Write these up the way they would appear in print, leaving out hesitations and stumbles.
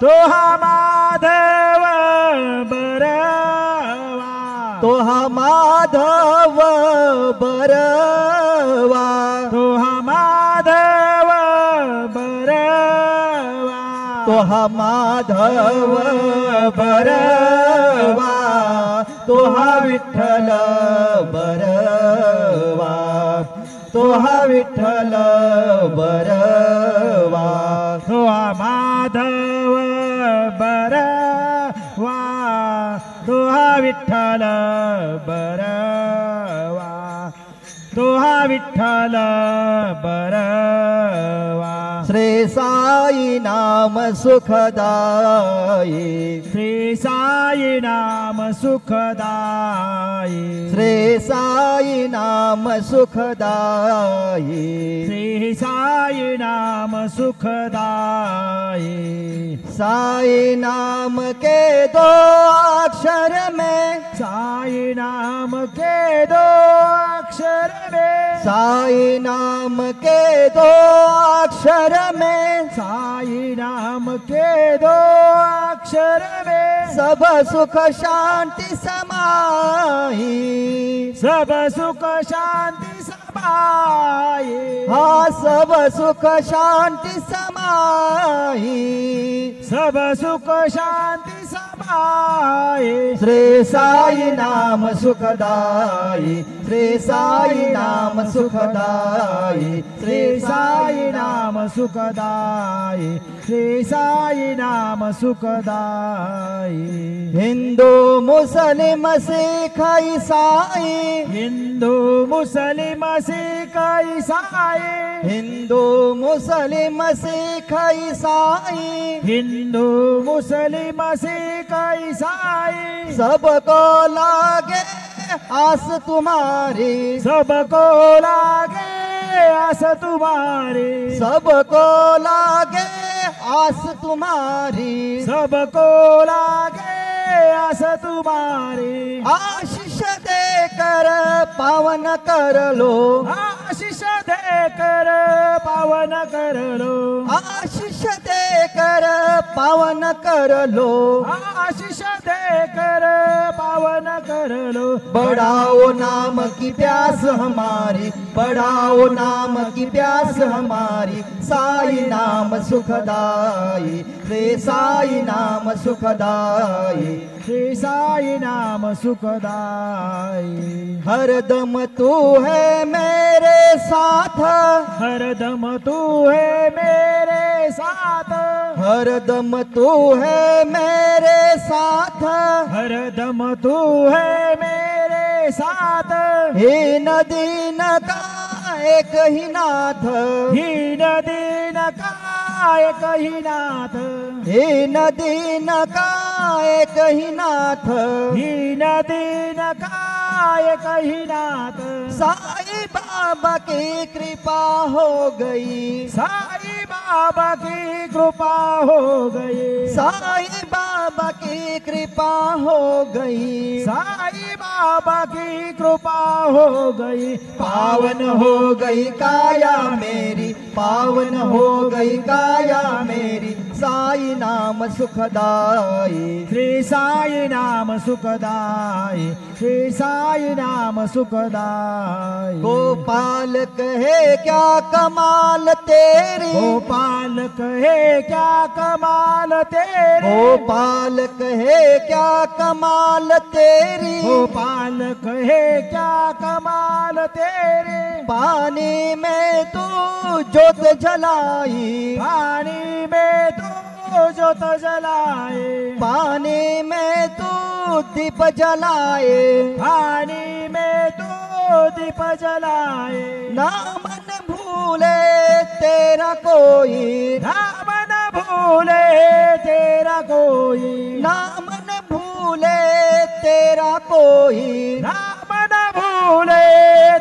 तो हा माधव बरवा तो हा माधव बरवा तो हा माधव बरवा तो हा माधव बरवा तो हा विठ्ठल बरवा तो हा विठ्ठल बरवा तो हा माधव बरवा तो हा विठ्ठल बरवा तो हा विठ्ठल बरवा श्री साई नाम सुखदाई श्री साई नाम सुखदाई श्री साई नाम सुखदाई श्री साई नाम सुखदाई साई नाम के दो अक्षर में साई नाम के दो अक्षर में साई नाम के दो अक्षर में साई नाम के दो अक्षर में सब सुख शांति समाई सब सुख शांति समाई हाँ सब सुख शांति समाई सब सुख शांति समाई श्री साई नाम सुखदाई श्री साई नाम सुखदाई श्री साई नाम सुखदाई श्री साई नाम सुखदाई हिंदू मुस्लिम सिख ईसाई हिंदू मुस्लिम सिख ईसाई हिंदू मुस्लिम सिख ईसाई हिंदू मुस्लिम सिख ईसाई सबको लागे आस तुम्हारी सबको लागे आस तुम्हारी सबको लागे आस तुम्हारी सबको लागे आस तुम्हारी आशीष देकर पावन कर लो आशीष देकर पावन कर लो आशीष देकर पावन कर लो आशीष देकर पावन कर लो बढ़ाओ नाम की प्यास हमारी बढ़ाओ नाम की प्यास हमारी साई नाम सुखदाई श्री साई नाम सुखदाई श्री साई नाम सुखदाई हरदम तू है मेरे साथ हरदम तू है मेरे साथ हरदम तू है मेरे साथ हरदम तू है मेरे साथ हे नदीन का एक ही नाथ हीन दीन एक ही नाथ हे नदीन का एक ही नाथ हीन दीन एक ही नाथ साई बाबा की कृपा हो गई साई बाबा की कृपा हो गई साई बाबा की कृपा हो गई साई बाबा की कृपा हो गई पावन हो गई काया मेरी पावन हो गई काया मेरी साई नाम सुखदाई श्री साई नाम सुखदाई श्री साई नाम सुखदाई गोपाल कहे क्या कमाल तेरी गोपाल कहे क्या कमाल तेरी गोपाल कहे क्या कमाल तेरी गोपाल कहे क्या कमाल तेरे पानी में तू जोत जलाई पानी में तू जोत जलाए पानी में तू दीप जलाए पानी में तू दीप जलाए ना मन भूले तेरा कोई राम न भूले तेरा कोई ना मन भूले तेरा कोई राम न भूले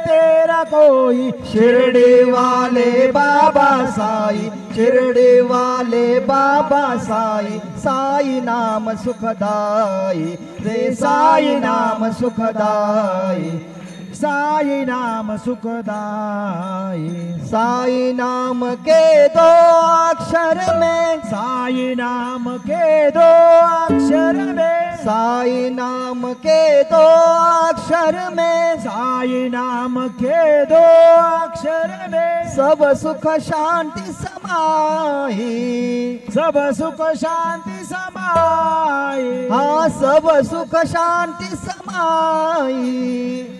तेरा कोई शिरडी वाले बाबा साई शिरडी वाले बाबा साई साई नाम सुखदाई रे साई नाम सुखदाई साई नाम सुखदाई, साई नाम के दो अक्षर में, साई नाम के दो अक्षर में, साई नाम के दो अक्षर में, साई नाम के दो अक्षर में, सब सुख शांति समाई, सब सुख शांति समाई, हाँ सब सुख शांति समाई,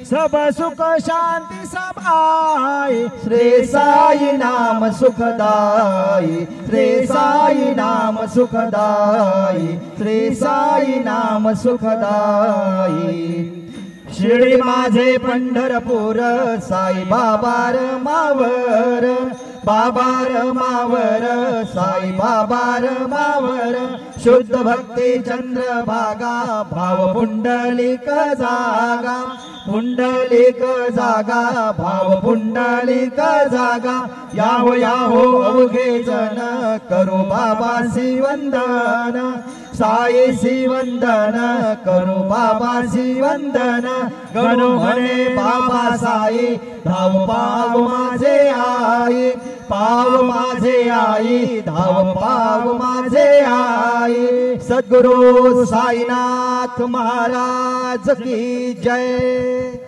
सब सुख शांति समाई। श्री साई नाम सुखदाई, श्री साई नाम सुखदाई, श्री साई नाम सुखदाई। शिर्डी माझे पंढरपूर, साई बाबार मावर, बाबार मावर, साई बाबार मावर, शुद्ध भक्ती चंद्रभागा, भाव पुंडलिक जागा, पुंडलिक जागा, भाव पुंडलिक जागा, याहो याहो अवघे जन, करू बाबासी वंदन, साईसी वंदन, करू बाबासी वंदन, गणू म्हणे बाबा साई, धाव पाव माझे आई, पाव माझे आई, धाव पाव माझे आई। सद्गुरु साईनाथ महाराज की जय।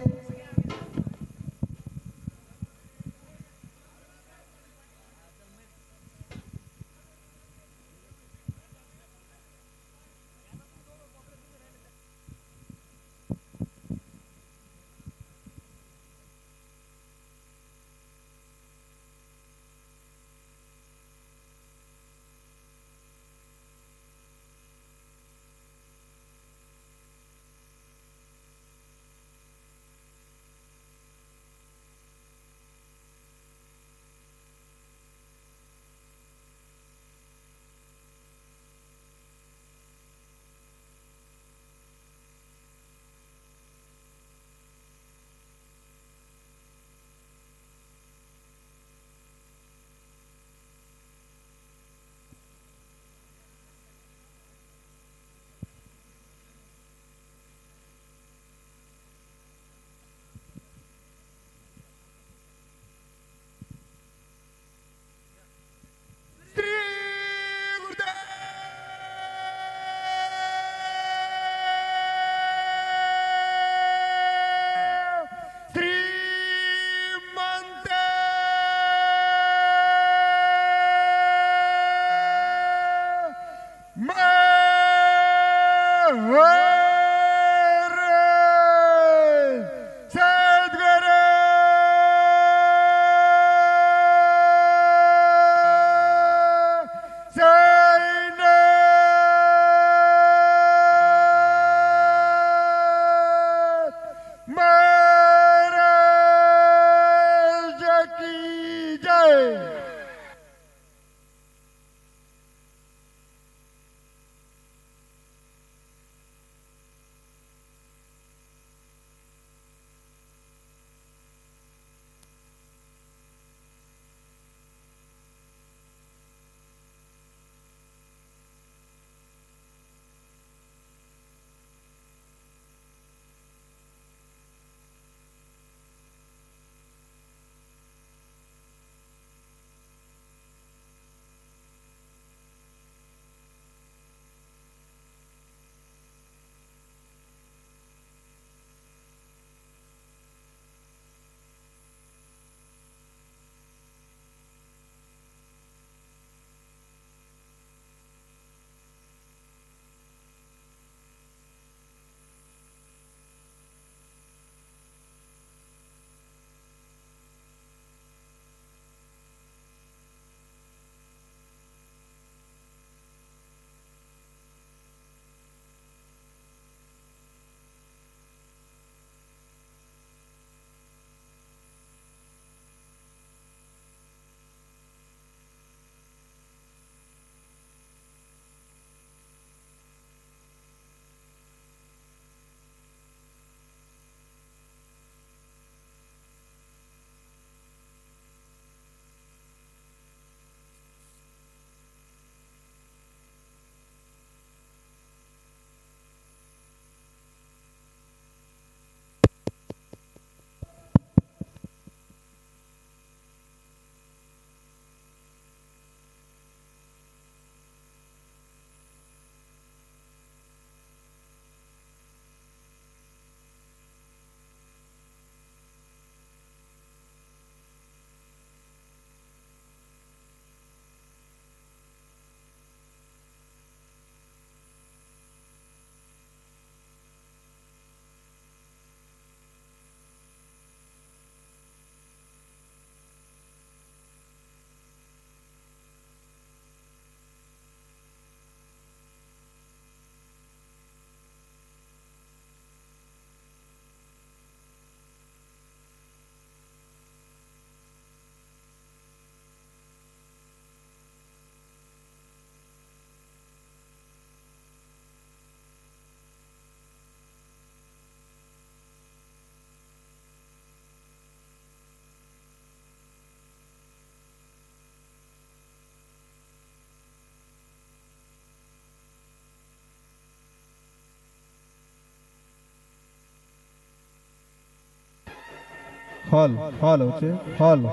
हॉल हॉल होचे हॉल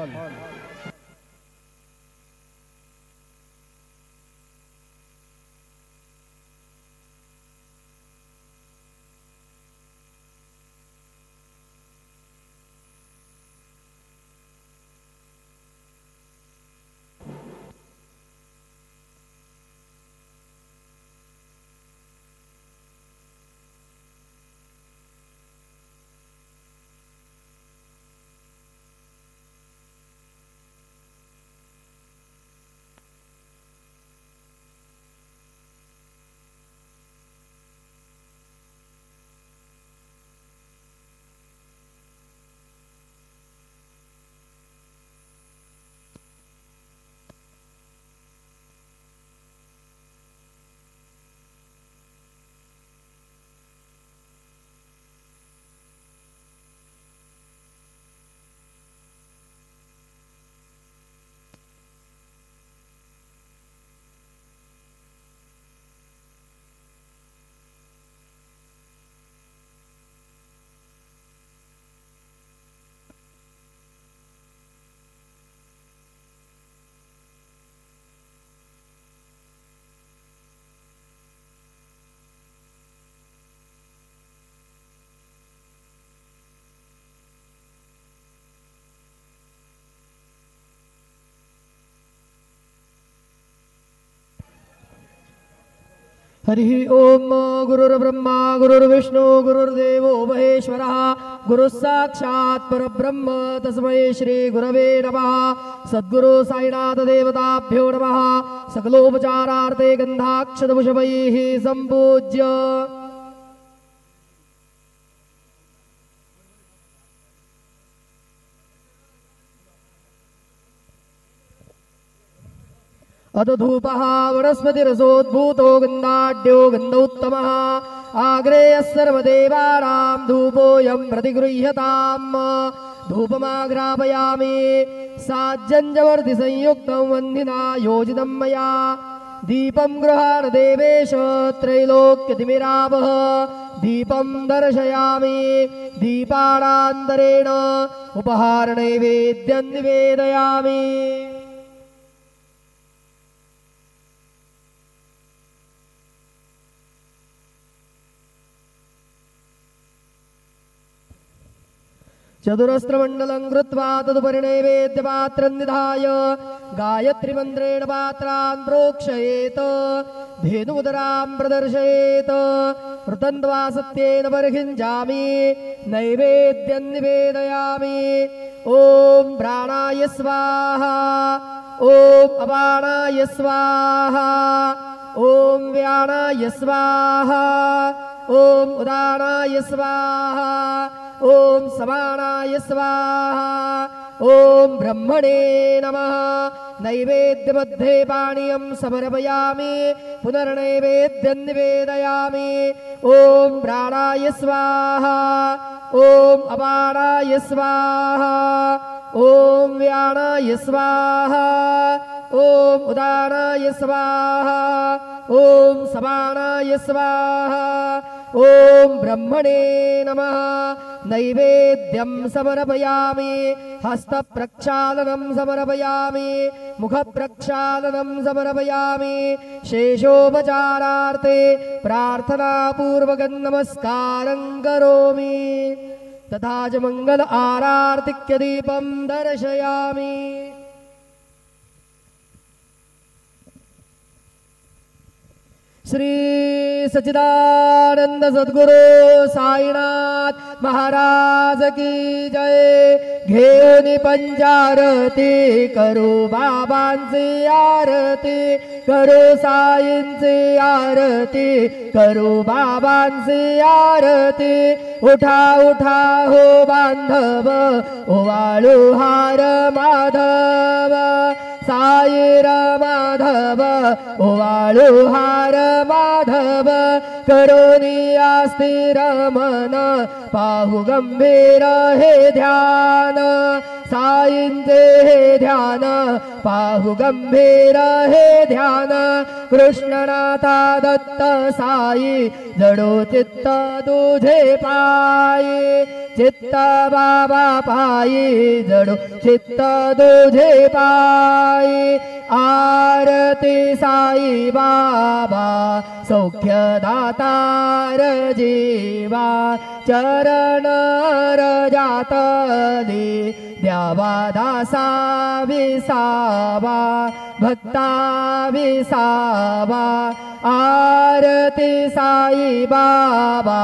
हरि ओम गुरुर्ब्रह्मा गुरुर्विष्णु गुरुर्देवो महेश्वरः गुरुस्साक्षात् परब्रह्म तस्मै श्री गुरवे नमः। सद्गुरु साईनाथ देवताभ्यो नमः। सकलोपचारार्थे गन्धाक्षतपुष्पैः सम्पूज्य अधधूपः वनस्पतिरसोद्भूतो गन्धाढ्यो गन्धोत्तमः आग्रेयः सर्वदेवानां धूपोऽयं प्रतिगृह्यताम्। धूपमाग्रापयामि साज्जञ्जवर्धिसंयुक्तं वह्निना योजितं मया। दीपं गृहाण देवेश त्रैलोक्यतिमिरावः। दीपं दर्शयामि दीपानान्तरेण उपहारनैवेद्यं निवेदयामि। चतुरस्रमण्डलं कृत्वा तदुपरि नैवेद्यपात्रं निधाय गायत्रीमन्त्रेण पात्रान् प्रोक्षयेत्। धेनुमुदरां प्रदर्शयेत्। ऋतन्द्वा सत्येन बर्हिञ्जामि नैवेद्यं निवेदयामि। ॐ प्राणाय स्वाहा ॐ अपानाय स्वाहा ॐ व्यानाय स्वाहा ॐ उदानाय स्वाहा ॐ समानाय स्वाहा ॐ ब्रह्मणे नमः। नैवेद्यमध्ये पानीयं समर्पयामि पुनर्नैवेद्यं निवेदयामि। ॐ प्राणाय स्वाहा ॐ अपानाय स्वाहा ॐ व्यानाय स्वाहा ॐ उदानाय स्वाहा ॐ समानाय स्वाहा ॐ ब्रह्मणे नमः। नैवेद्यं समर्पयामि हस्तप्रक्षालनं समर्पयामि मुखप्रक्षालनं समर्पयामि। शेषोपचारार्थे प्रार्थनापूर्वकं नमस्कारं करोमि। तथा च मंगल आरार्तिक्यदीपं दर्शयामि। श्री सच्चिदानंद सद्गुरु साईनाथ महाराज की जय। घेऊन पंचारती करू बाबांची आरती करू साईंची आरती करू बाबांची आरती। उठा उठा हो बांधव ओवाळू हार माधव साईर माधव ओवाळू हार माधव करोनिया स्थिर मन पाहू गंभीर हे ध्यान साईंचे हे ध्यान पाहू गंभीर हे ध्यान कृष्णनाथा दत्त साई जडो चित्त तुझे पायी चित्त बाबा पायी जडो चित्त तुझे पायी आरती साई बाबा सौख्य दातार जीवा चरण रजातली द्यावा दासा विसावा भक्ता विसावा आरती साई बाबा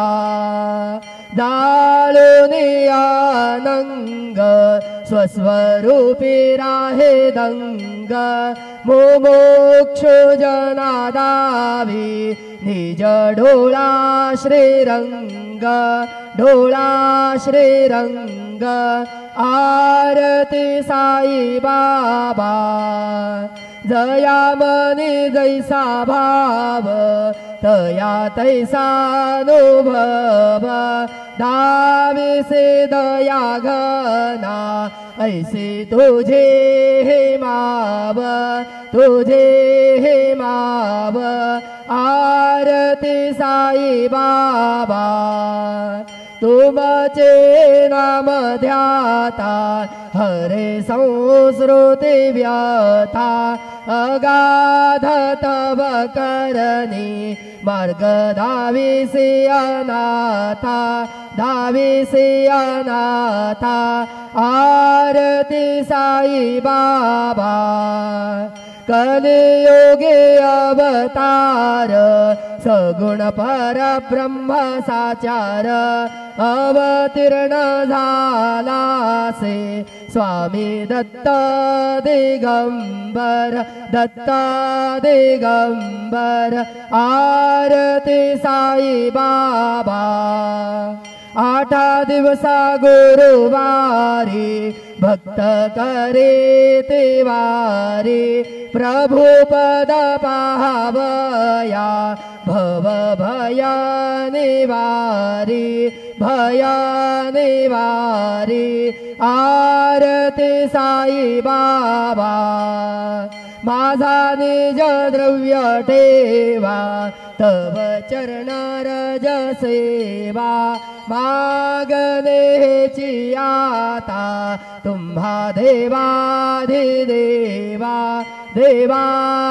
जाळूनी आनंग स्वस्वरूपी राहे दंग मुमुक्षु जनादावी निज ढोळा श्रीरंग ढोळा श्रीरंग आरती साई बाबा जयामनी जैसा भाव तया तैसानुभव दाविसे दया घना ऐसे तुझे हे माव तुझे हे माव आरती साई बाबा तुमचे नाम ध्याता हरे संस्कृती व्यथा अगाध तव करणी मार्ग धाविसी अनाथा धाविसी अनाथा आरती साई बाबा कलियुगे अवतार सगुण परब्रह्म साचार अवतीर्ण झालासे स्वामी दत्त दिगंबर दत्त दिगंबर आरती साई बाबा आठा दिवसा गुरुवारी भक्त करे ते वारी प्रभु पद पाहावया भव भया निवारी भया निवारी आरती साई बाबा माझा निज द्रव्य ठेवा तव चरण रज सेवा मागनेची आता तुम्हा देवाधिदेवा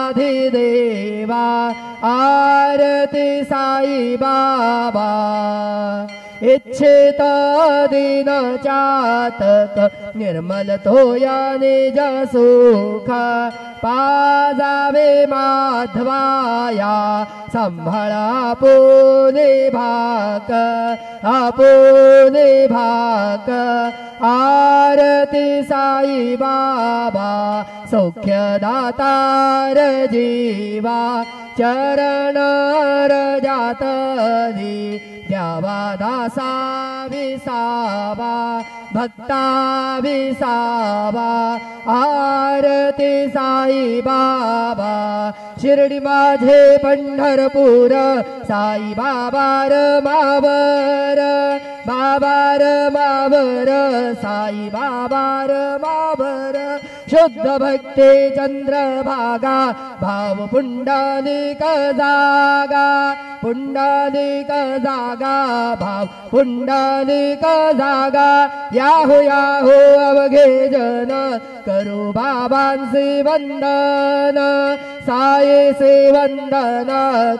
देवाधिदेवा आरती साई बाबा इच्छित दिन चातक निर्मल तोया निज सुख पाजावे माधवाया संभाळा आपुले भाक आपुले भाक आरती साई बाबा सौख्य दातार जीवा चरण रजातली द्यावा दासा विसावा भक्ता विसावा आरती साई बाबा शिर्डी माझे पंढरपूर साई बाबार मावर बाबार मावर साई बाबार मावर शुद्ध भक्ते चंद्रभागा भाव पुंडलिक जागा पुंडलिक जागा भाव पुंडलिक जागा याहो याहो अवघे जन करू बाबांचे वंदन सायेचे वंदन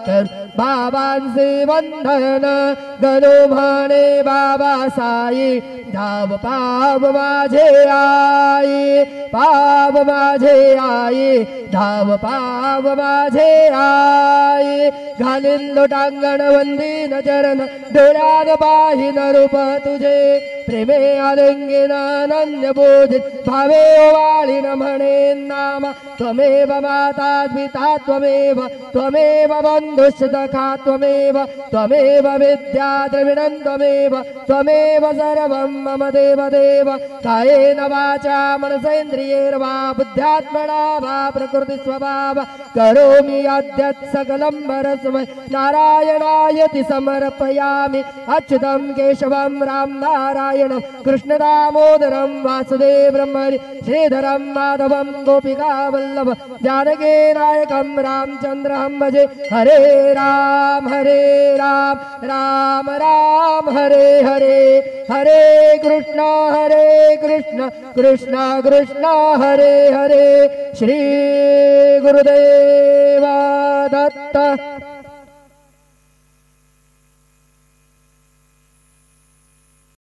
कर बाबांचे वंदन गणो म्हणे बाबा साई धाव पाव माझे आई पाव माझे आई धाव पाव माझे आई घालीन लोटांगण वंदीन चरण डोळ्यात पाहिन रूप तुझे प्रेमे आलिंगेन अनन्य बोधित भावे वालिन म्हणेन नाम त्वमेव माता पिता त्वमेव त्वमेव बन्धुसखा त्वमेव त्वमेव विद्या द्रविणं त्वमेव त्वमेव सर्वं मम देव देव कायेन वाचा मनसेन्द्रियैर्वा बुद्ध्यात्मना वा प्रकृति स्वभाव करोमि यद्यत् सकलं परस्मै नारायणायति समर्पयामि अच्युतं केशवं राम नारायणं कृष्णदामोदरं वासुदेवं हरि श्रीधरं माधवं गोपिका वल्लभ जानकी नायकं रामचन्द्रं भजे हरे राम राम राम हरे हरे हरे कृष्ण कृष्ण कृष्ण हरे हरे श्री गुरुदेव दत्त।